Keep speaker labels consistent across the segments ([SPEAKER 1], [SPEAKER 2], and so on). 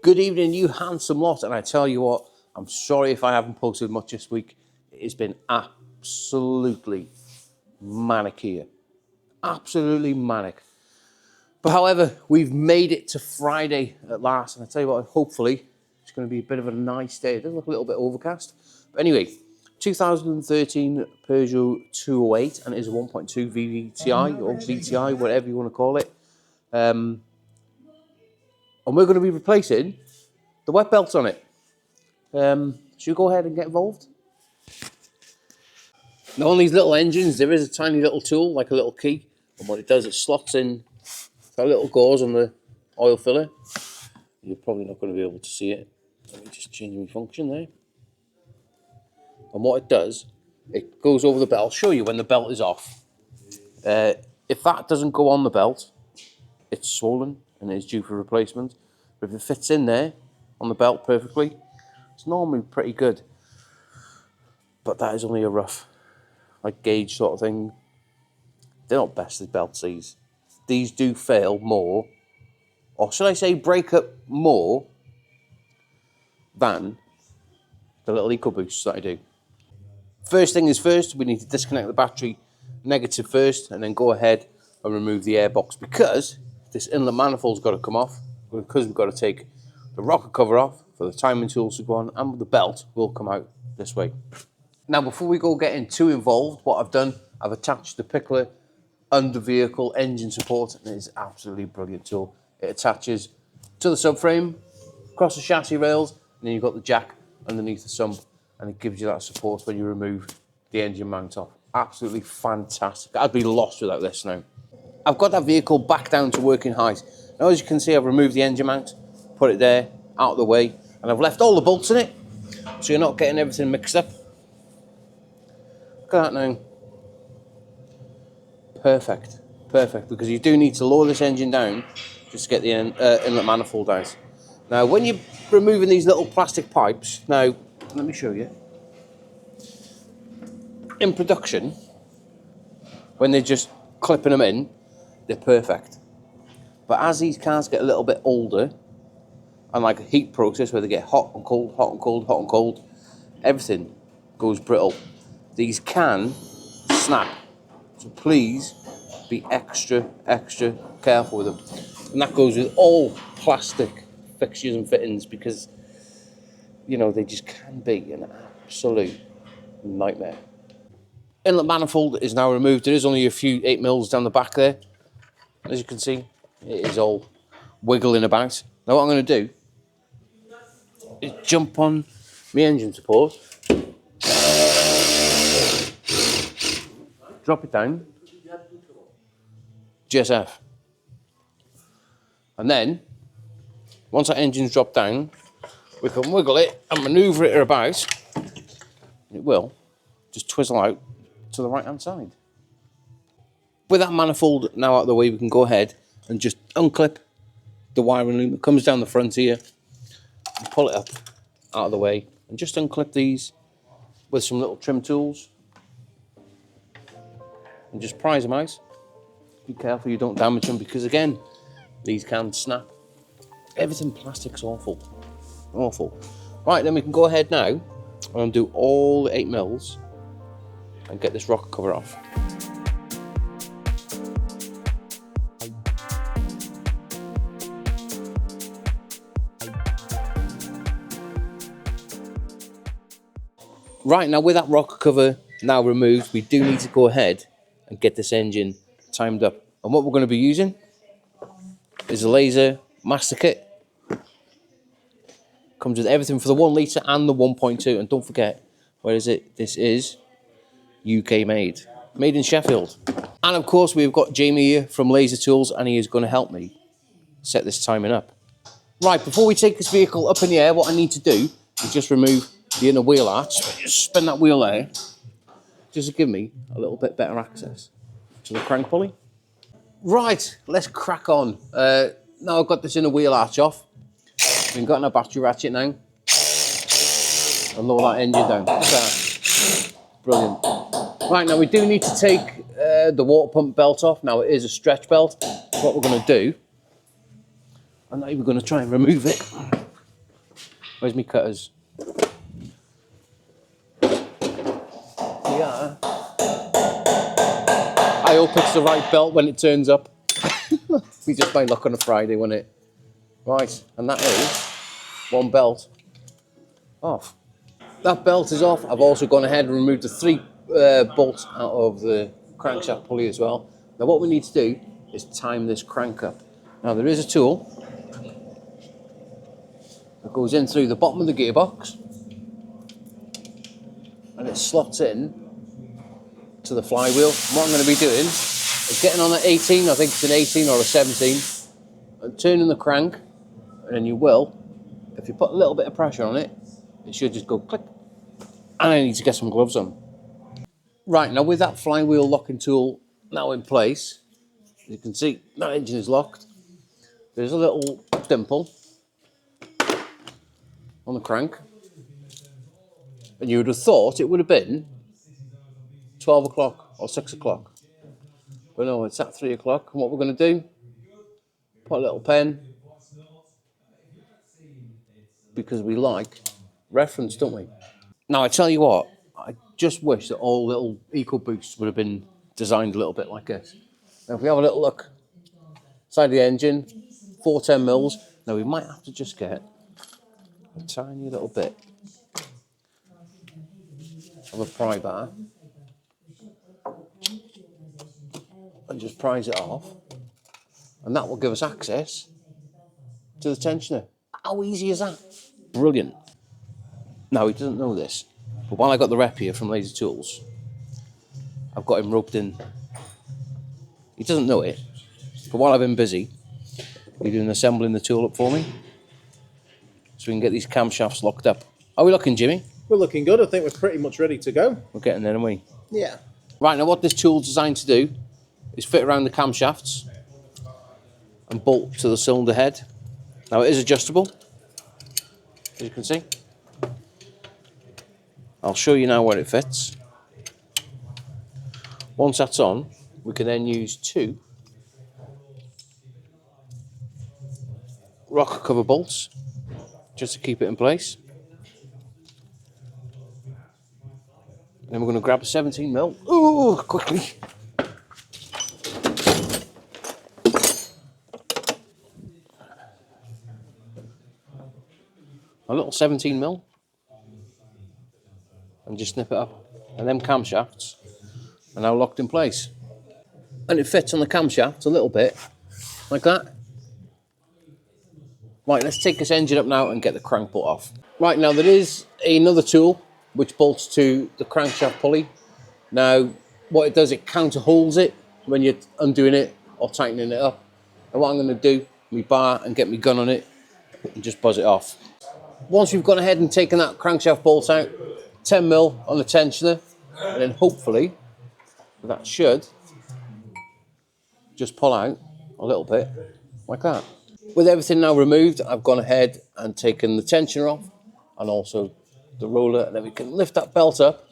[SPEAKER 1] Good evening, you handsome lot. And I tell you what, I'm sorry if I haven't posted much this week. It's been absolutely manic here. Absolutely manic. But however, we've made it to Friday at last. And I tell you what, hopefully it's going to be a bit of a nice day. It does look a little bit overcast. But anyway, 2013 Peugeot 208, and it is a 1.2 VVTi or VTI, whatever you want to call it. And we're going to be replacing the wet belt on it. Should we go ahead and get involved? Now on these little engines, there is a tiny little tool, like a little key. And what it does, it slots in that little gauze on the oil filler. You're probably not going to be able to see it. Let me just change my function there. And what it does, it goes over the belt. I'll show you when the belt is off. If that doesn't go on the belt, it's swollen and it's due for replacement. But if it fits in there on the belt perfectly, it's normally pretty good. But that is only a rough, like, gauge sort of thing. They're not best as belts, these. These do fail more, or should I say break up more than the little eco boosts that I do. First thing is first, we need to disconnect the battery negative first, and then go ahead and remove the airbox, because this inlet manifold's got to come off, because we've got to take the rocker cover off for the timing tools to go on, and the belt will come out this way. Now, before we go getting too involved, what I've done, I've attached the pickler under vehicle engine support, and it is absolutely brilliant tool. It attaches to the subframe, across the chassis rails, and then you've got the jack underneath the sump, and it gives you that support when you remove the engine mount off. Absolutely fantastic. I'd be lost without this now. I've got that vehicle back down to working height. Now, as you can see, I've removed the engine mount, put it there, out of the way, and I've left all the bolts in it, so you're not getting everything mixed up. Look at that now. Perfect, perfect, because you do need to lower this engine down just to get the inlet manifold out. Now, when you're removing these little plastic pipes, now, let me show you. In production, when they're just clipping them in, they're perfect. But as these cars get a little bit older, and like a heat process where they get hot and cold, hot and cold, hot and cold, everything goes brittle. These can snap. So please be extra, extra careful with them. And that goes with all plastic fixtures and fittings, because, you know, they just can be an absolute nightmare. Inlet manifold is now removed. There is only a few 8mm down the back there. As you can see, it is all wiggling about. Now what I'm going to do is jump on my engine support, drop it down, GSF. And then, once that engine's dropped down, we can wiggle it and manoeuvre it about. It will just twizzle out to the right hand side. With that manifold now out of the way, we can go ahead and just unclip the wiring loom that comes down the front here, and pull it up out of the way, and just unclip these with some little trim tools, and just prise them out. Be careful you don't damage them, because again, these can snap. Everything plastic's awful, awful. Right, then we can go ahead now and undo all the 8mm and get this rocker cover off. Right, now with that rocker cover now removed, we do need to go ahead and get this engine timed up. And what we're going to be using is a laser master kit. Comes with everything for the 1 litre and the 1.2. And don't forget, where is it? This is UK made. Made in Sheffield. And of course, we've got Jamie here from Laser Tools, and he is going to help me set this timing up. Right, before we take this vehicle up in the air, what I need to do is just remove the inner wheel arch. Just spin that wheel there, just to give me a little bit better access to the crank pulley. Right, let's crack on. Now I've got this inner wheel arch off, we've got our battery ratchet now, and lower that engine down. Look at that. Brilliant. Right, now we do need to take the water pump belt off. Now it is a stretch belt. What we're going to do, I'm not even going to try and remove it. Where's my cutters? Yeah. I hope it's the right belt when it turns up. We just might look on a Friday, won't it? Right, and that is one belt off. That belt is off. I've also gone ahead and removed the 3 bolts out of the crankshaft pulley as well. Now what we need to do is time this crank up. Now there is a tool that goes in through the bottom of the gearbox and it slots in to the flywheel. And what I'm going to be doing is getting on at 18, I think it's an 18 or a 17, and turning the crank, and then you will, if you put a little bit of pressure on it, it should just go click. And I need to get some gloves on. Right, now with that flywheel locking tool now in place, as you can see, that engine is locked. There's a little dimple on the crank. And you would have thought it would have been 12 o'clock or 6 o'clock. But no, it's at 3 o'clock. And what we're going to do, put a little pen, because we like reference, don't we? Now, I tell you what, I just wish that all little EcoBoosts would have been designed a little bit like this. Now, if we have a little look inside the engine, 410 mils. Now, we might have to just get a tiny little bit of a pry bar and just prise it off, and that will give us access to the tensioner. How easy is that? Brilliant. Now, he doesn't know this, but while I got the rep here from Laser Tools, I've got him roped in. He doesn't know it, but while I've been busy, he's been assembling the tool up for me so we can get these camshafts locked up. Are we looking, Jimmy?
[SPEAKER 2] We're looking good. I think we're pretty much ready to go.
[SPEAKER 1] We're getting there, aren't we?
[SPEAKER 2] Yeah.
[SPEAKER 1] Right, now what this tool's designed to do is fit around the camshafts and bolt to the cylinder head. Now it is adjustable, as you can see. I'll show you now where it fits. Once that's on, we can then use 2 rocker cover bolts just to keep it in place. Then we're going to grab a 17 mil. Ooh, quickly. A little 17 mil. And just snip it up. And them camshafts are now locked in place. And it fits on the camshaft a little bit, like that. Right, let's take this engine up now and get the crank bolt off. Right, now there is another tool which bolts to the crankshaft pulley. Now, what it does, it counter holds it when you're undoing it or tightening it up. And what I'm going to do, my bar and get my gun on it and just buzz it off. Once we've gone ahead and taken that crankshaft bolt out, 10 mil on the tensioner, and then hopefully that should just pull out a little bit like that. With everything now removed, I've gone ahead and taken the tensioner off and also the roller, and then we can lift that belt up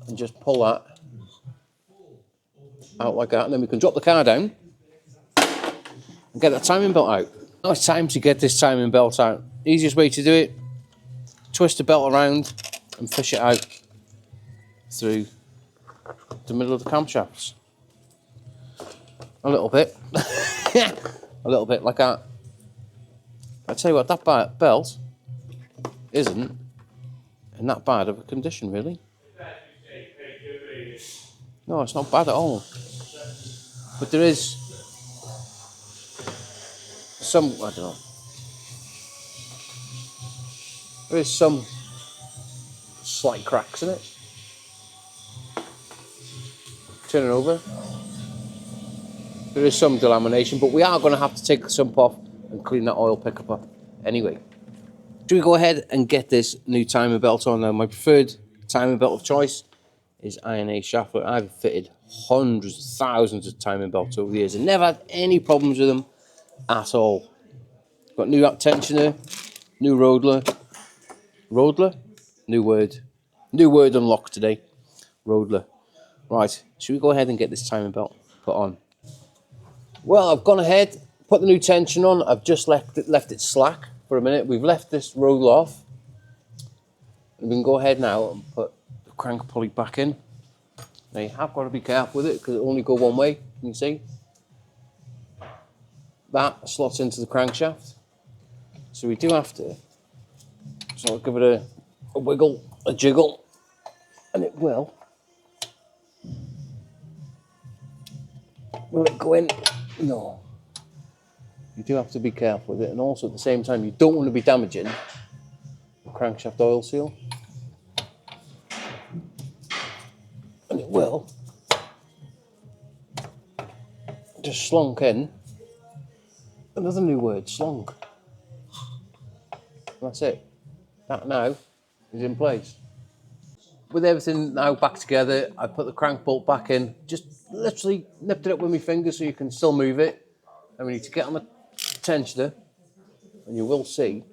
[SPEAKER 1] and just pull that out like that, and then we can drop the car down and get that timing belt out. Now it's time to get this timing belt out. Easiest way to do it, twist the belt around and fish it out through the middle of the camshafts. A little bit. A little bit like that. I tell you what, that belt isn't in that bad of a condition, really. No, it's not bad at all. But there is some, I don't know. There is some slight cracks in it. Turn it over. There is some delamination, but we are going to have to take the sump off and clean that oil pickup up anyway. Should we go ahead and get this new timing belt on now? My preferred timing belt of choice is INA Schaeffler. I've fitted hundreds, thousands of timing belts over the years and never had any problems with them at all. Got new tensioner, new roller. Roller? New word. New word unlocked today. Roller. Right, should we go ahead and get this timing belt put on? Well, I've gone ahead, put the new tension on. I've just left it slack for a minute. We've left this roll off. And we can go ahead now and put the crank pulley back in. Now you have got to be careful with it because it only go one way, can you see? That slots into the crankshaft. So we do have to sort of give it a wiggle, a jiggle, and it will. Will it go in? No. You do have to be careful with it, and also at the same time, you don't want to be damaging the crankshaft oil seal. And it will just slunk in. Another new word, slunk. That's it. That now is in place. With everything now back together, I put the crank bolt back in, just literally nipped it up with my finger so you can still move it. And we need to get on the tensioner, and you will see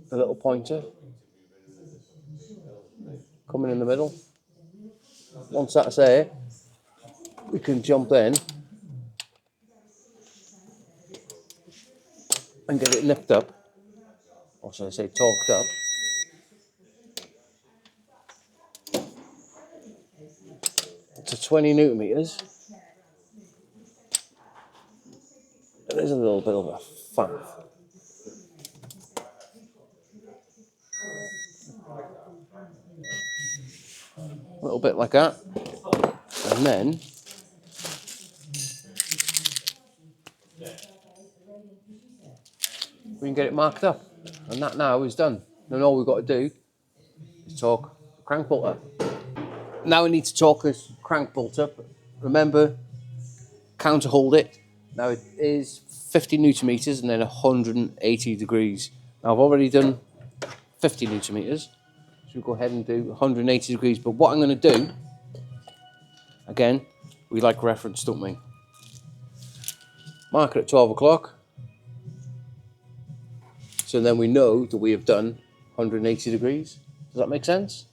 [SPEAKER 1] the little pointer coming in the middle. Once that's there, we can jump in and get it nipped up, or should I say torqued up. To 20 newton meters. It is a little bit of a faff. A little bit like that. And then we can get it marked up. And that now is done. Then all we've got to do is torque the crank bolt up. Now we need to torque this crank bolt up. Remember, counter hold it. Now it is 50 newton meters and then 180 degrees. Now I've already done 50 newton meters. So we'll go ahead and do 180 degrees. But what I'm going to do, again, we like reference, don't we? Mark it at 12 o'clock. So then we know that we have done 180 degrees. Does that make sense?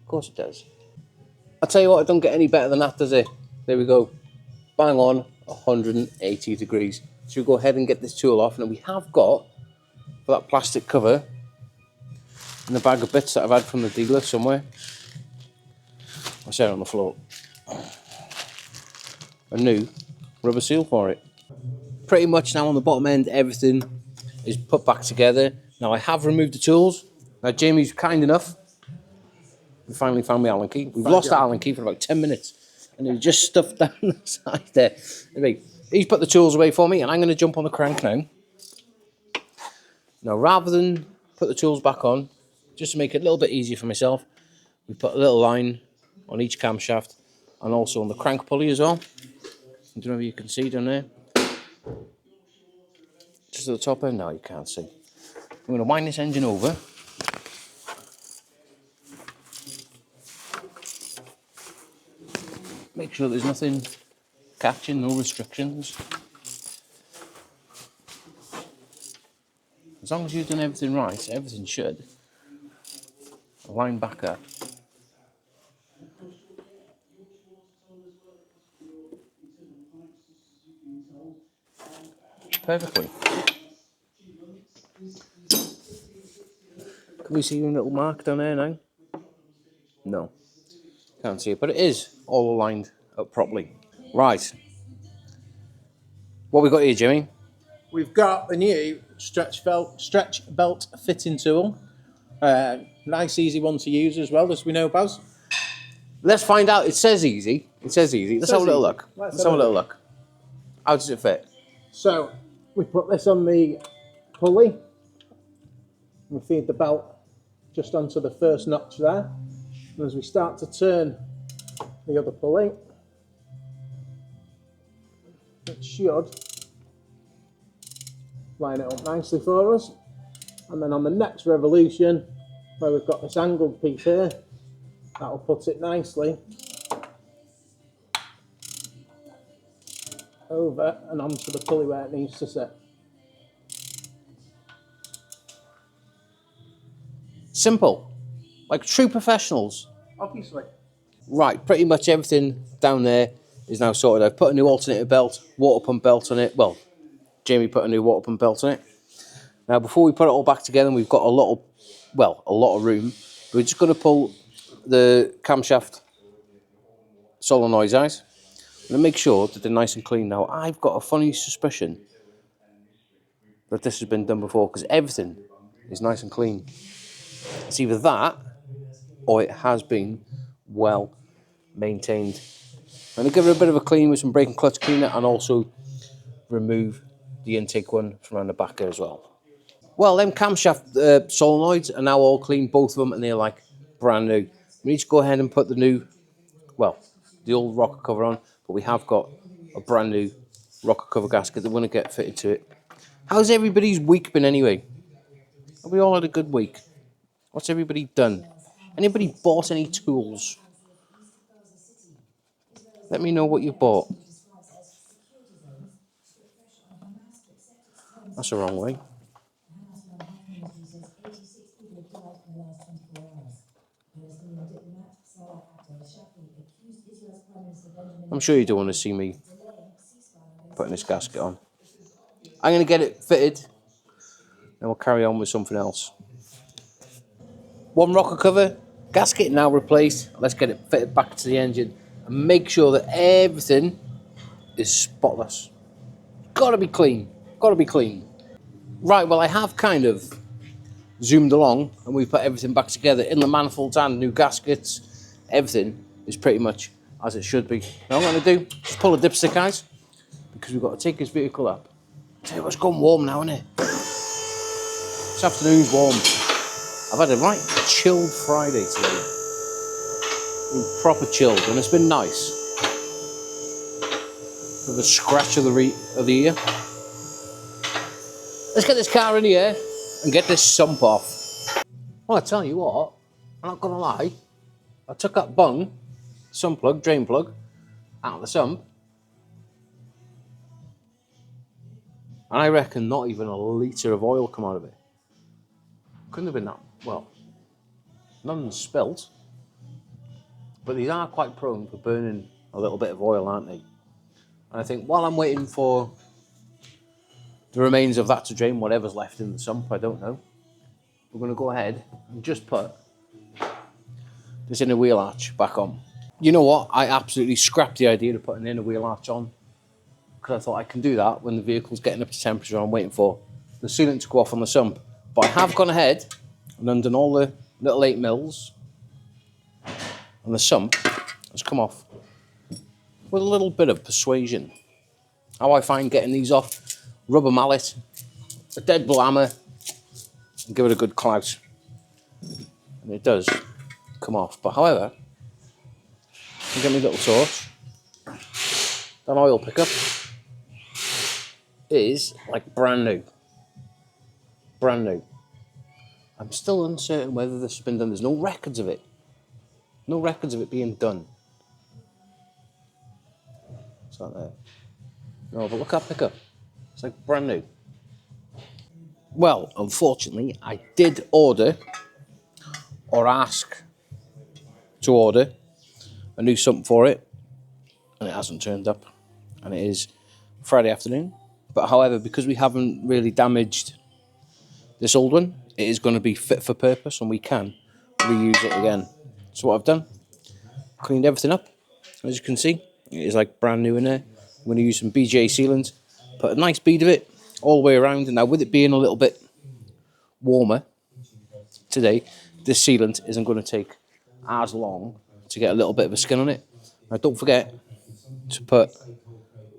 [SPEAKER 1] Of course it does. I'll tell you what, it don't get any better than that, does it? There we go. Bang on, 180 degrees. So we'll go ahead and get this tool off. And we have got, for that plastic cover, in the bag of bits that I've had from the dealer somewhere. I set it on the floor. A new rubber seal for it. Pretty much now on the bottom end, everything is put back together. Now I have removed the tools. Now Jamie's kind enough. We finally found my Allen key. We've lost the Allen key for about 10 minutes. And it was just stuffed down the side there. Anyway, he's put the tools away for me and I'm going to jump on the crank now. Now rather than put the tools back on, just to make it a little bit easier for myself, we put a little line on each camshaft and also on the crank pulley as well. I don't know if you can see down there. Just at the top end, now you can't see. I'm going to wind this engine over. Make sure there's nothing catching, no restrictions. As long as you've done everything right, everything should line back up. Perfectly. Can we see your little mark down there now? No. Can't see it, but it is all aligned up properly. Right. What we got here, Jimmy?
[SPEAKER 2] We've got the new stretch belt fitting tool. Nice, easy one to use as well, as we know, Baz.
[SPEAKER 1] Let's find out. It says easy. It says easy. Let's have a little look.
[SPEAKER 2] Let's
[SPEAKER 1] have a little look. How does it fit?
[SPEAKER 2] So we put this on the pulley. We feed the belt just onto the first notch there. And as we start to turn the other pulley, it should line it up nicely for us. And then on the next revolution, where we've got this angled piece here, that'll put it nicely over and onto the pulley where it needs to sit.
[SPEAKER 1] Simple. Like true professionals.
[SPEAKER 2] Obviously.
[SPEAKER 1] Right, pretty much everything down there is now sorted. I've put a new alternator belt, water pump belt on it. Well, Jamie put a new water pump belt on it. Now, before we put it all back together, we've got a lot of room. We're just going to pull the camshaft solenoids out and make sure that they're nice and clean. Now, I've got a funny suspicion that this has been done before because everything is nice and clean. It's either that or it has been well maintained. I'm going to give it a bit of a clean with some brake and clutch cleaner and also remove the intake one from around the back there as well. Well, them camshaft solenoids are now all clean, both of them, and they're like brand new. We need to go ahead and put the old rocker cover on, but we have got a brand new rocker cover gasket that we're going to get fitted to it. How's everybody's week been anyway? Have we all had a good week? What's everybody done? Anybody bought any tools? Let me know what you bought. That's the wrong way. I'm sure you don't want to see me putting this gasket on. I'm going to get it fitted, and we'll carry on with something else. One rocker cover, gasket now replaced. Let's get it fitted back to the engine and make sure that everything is spotless. Gotta be clean. Gotta be clean. Right, well, I have kind of zoomed along and we've put everything back together. Inlet manifolds and new gaskets. Everything is pretty much as it should be. Now, what I'm going to do is pull the dipstick out because we've got to take this vehicle up. Tell you what's gone warm now, isn't it? This afternoon's warm. I've had a right chilled Friday today. Proper chilled, and it's been nice. With a scratch of the ear. Let's get this car in here and get this sump off. Well, I tell you what, I'm not gonna lie. I took that bung, sump plug, drain plug, out of the sump, and I reckon not even a litre of oil come out of it. Couldn't have been that, well, none spilt, but these are quite prone for burning a little bit of oil, aren't they? And I think while I'm waiting for the remains of that to drain, whatever's left in the sump, I don't know, we're going to go ahead and just put this inner wheel arch back on. You know what? I absolutely scrapped the idea of putting an inner wheel arch on because I thought I can do that when the vehicle's getting up to temperature. I'm waiting for the sealant to go off on the sump. But I have gone ahead and undone all the little 8mm, and the sump has come off with a little bit of persuasion. How I find getting these off: rubber mallet, a dead blow hammer, and give it a good clout. And it does come off. But however, you get me little torch. That oil pickup is like brand new. Brand new. I'm still uncertain whether this has been done. There's no records of it. No records of it being done. It's not there. No, but look at that pickup. It's like brand new. Well, unfortunately, I did order or ask to order a new sump for it, and it hasn't turned up. And it is Friday afternoon. But however, because we haven't really damaged this old one, it is going to be fit for purpose and we can reuse it again. So what I've done, cleaned everything up. As you can see, it is like brand new in there. I'm going to use some BJ sealant, put a nice bead of it all the way around. And now with it being a little bit warmer today, this sealant isn't going to take as long to get a little bit of a skin on it. Now don't forget to put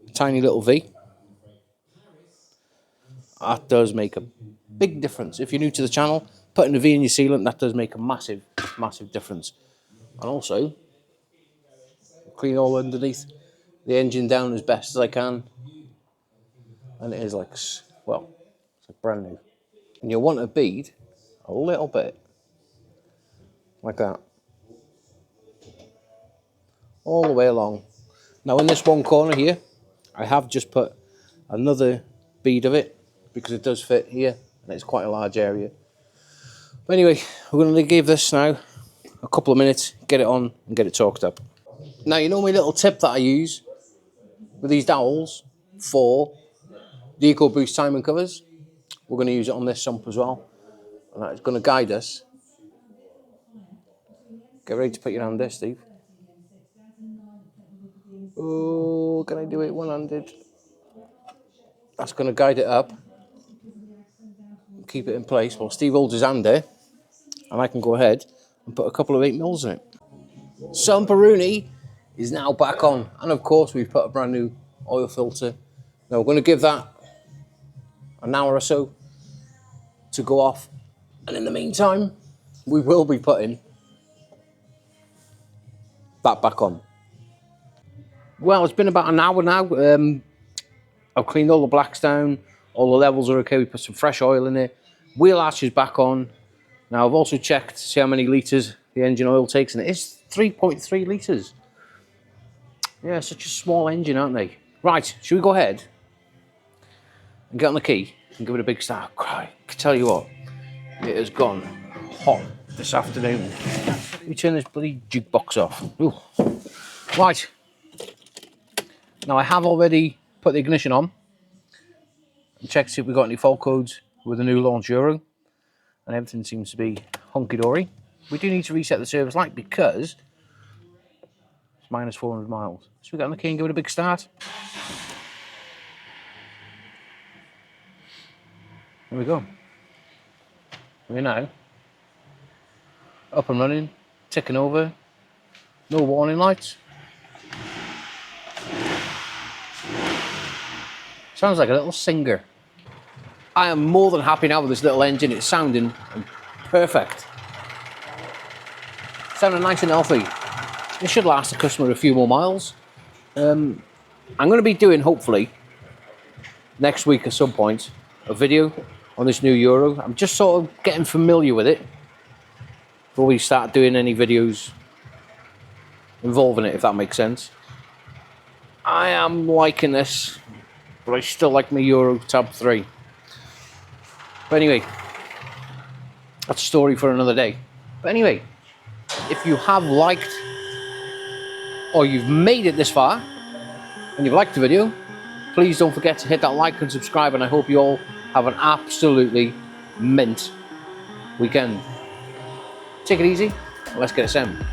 [SPEAKER 1] a tiny little V. That does make a big difference. If you're new to the channel, putting a V in your sealant, that does make a massive, massive difference. And also, clean all underneath the engine down as best as I can. And it is like, well, it's like brand new. And you'll want a bead a little bit like that. All the way along. Now in this one corner here, I have just put another bead of it because it does fit here and it's quite a large area. But anyway, we're going to give this now a couple of minutes, get it on and get it torqued up. Now you know my little tip that I use with these dowels for the EcoBoost timing covers? we're going to use it on this sump as well. And that's going to guide us. Get ready to put your hand there, Steve. Oh, can I do it one-handed? That's going to guide it up. Keep it in place. Well, Steve holds his hand there. And I can go ahead and put a couple of 8mm in it. Sumperoonie is now back on. And of course, we've put a brand new oil filter. Now we're going to give that an hour or so to go off. And in the meantime, we will be putting that back on. Well, it's been about an hour now. I've cleaned all the blacks down. All the levels are okay. We put some fresh oil in it. Wheel arch is back on. Now, I've also checked to see how many litres the engine oil takes, and it is 3.3 litres. Yeah, such a small engine, aren't they? Right, should we go ahead and get on the key and give it a big start? I can tell you what, it has gone hot this afternoon. Let me turn this bloody jukebox off. Ooh. Right. Now, I have already put the ignition on and checked to see if we've got any fault codes with the new launch Euro. And everything seems to be hunky-dory. We do need to reset the service light because it's minus 400 miles. So we get on the key and give it a big start. There we go. We're now up and running, ticking over, no warning lights. Sounds like a little singer. I am more than happy now with this little engine. It's sounding perfect. Sounding nice and healthy. It should last the customer a few more miles. I'm going to be doing, hopefully, next week at some point, a video on this new Euro. I'm just sort of getting familiar with it before we start doing any videos involving it, if that makes sense. I am liking this, but I still like my Euro Tab 3. But anyway, that's a story for another day. But anyway, if you have liked or you've made it this far and you've liked the video, please don't forget to hit that like and subscribe, and I hope you all have an absolutely mint weekend. Take it easy, let's get assembled.